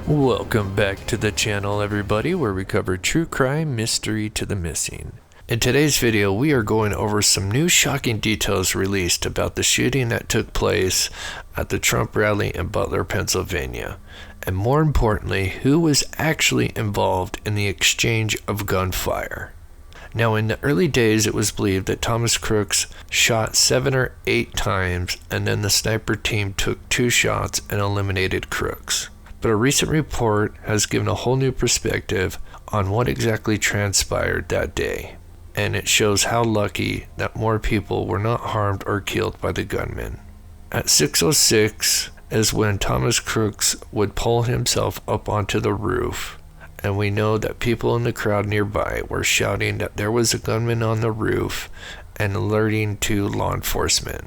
Welcome back to the channel, everybody, where we cover true crime, mystery to the missing. In today's video, we are going over some new shocking details released about the shooting that took place at the Trump rally in Butler, Pennsylvania, and more importantly, who was actually involved in the exchange of gunfire. Now, in the early days, it was believed that Thomas Crooks shot 7 or 8 times, and then the sniper team took 2 shots and eliminated Crooks. But a recent report has given a whole new perspective on what exactly transpired that day, and it shows how lucky that more people were not harmed or killed by the gunman. At 6:06 is when Thomas Crooks would pull himself up onto the roof, and we know that people in the crowd nearby were shouting that there was a gunman on the roof and alerting to law enforcement.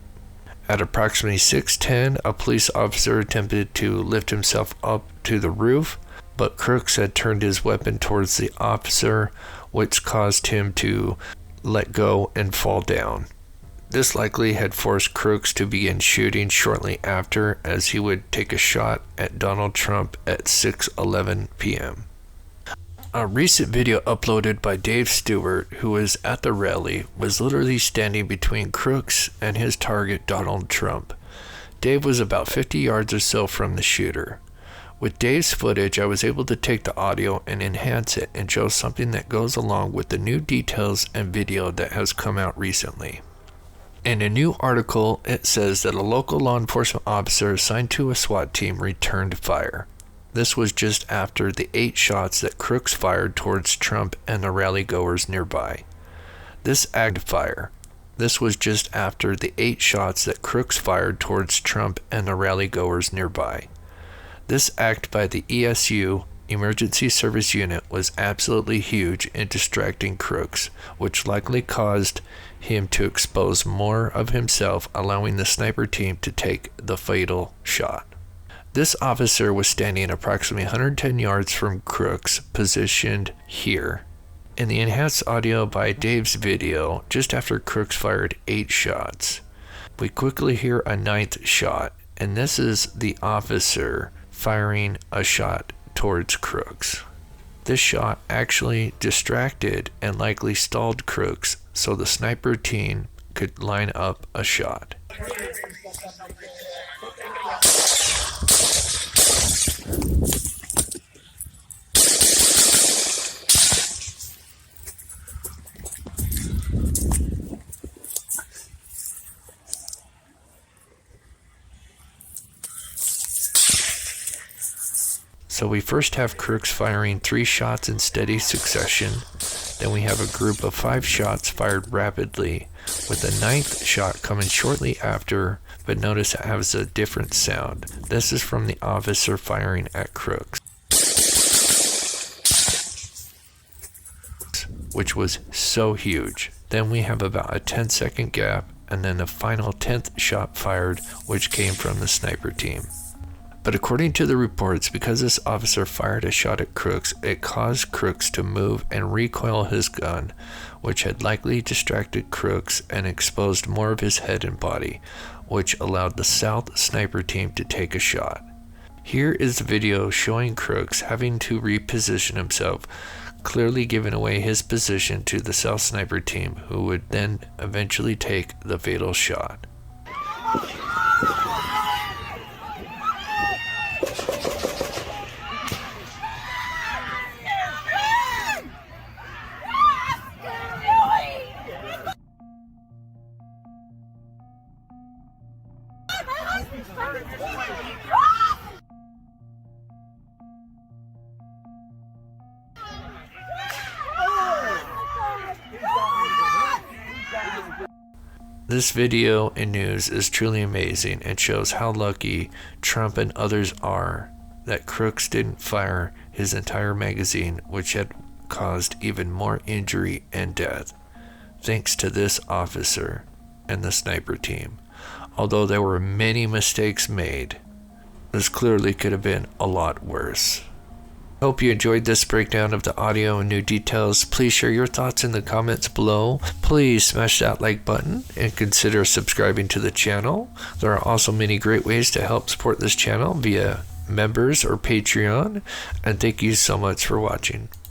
At approximately 6:10, a police officer attempted to lift himself up to the roof, but Crooks had turned his weapon towards the officer, which caused him to let go and fall down. This likely had forced Crooks to begin shooting shortly after, as he would take a shot at Donald Trump at 6:11 p.m. A recent video uploaded by Dayve Stewert, who was at the rally, was literally standing between Crooks and his target, Donald Trump. Dave was about 50 yards or so from the shooter. With Dave's footage, I was able to take the audio and enhance it and show something that goes along with the new details and video that has come out recently. In a new article, it says that a local law enforcement officer assigned to a SWAT team returned fire. This was just after the 8 shots that Crooks fired towards Trump and the rally goers nearby. This was just after the 8 shots that Crooks fired towards Trump and the rally goers nearby. This act by the ESU, Emergency Service Unit, was absolutely huge in distracting Crooks, which likely caused him to expose more of himself, allowing the sniper team to take the fatal shot. This officer was standing approximately 110 yards from Crooks, positioned here. In the enhanced audio by Dave's video, just after Crooks fired 8 shots, we quickly hear a 9th shot, and this is the officer firing a shot towards Crooks. This shot actually distracted and likely stalled Crooks, so the sniper team could line up a shot. So we first have Crooks firing 3 shots in steady succession. Then we have a group of 5 shots fired rapidly, with the 9th shot coming shortly after, but notice it has a different sound. This is from the officer firing at Crooks, which was so huge. Then we have about a 10-second gap, and then the final 10th shot fired, which came from the sniper team. But according to the reports, because this officer fired a shot at Crooks, it caused Crooks to move and recoil his gun, which had likely distracted Crooks and exposed more of his head and body, which allowed the South sniper team to take a shot. Here is the video showing Crooks having to reposition himself, clearly giving away his position to the South sniper team, who would then eventually take the fatal shot. This video and news is truly amazing and shows how lucky Trump and others are that Crooks didn't fire his entire magazine, which had caused even more injury and death, thanks to this officer and the sniper team. Although there were many mistakes made, this clearly could have been a lot worse. Hope you enjoyed this breakdown of the audio and new details. Please share your thoughts in the comments below. Please smash that like button and consider subscribing to the channel. There are also many great ways to help support this channel via members or Patreon, and thank you so much for watching.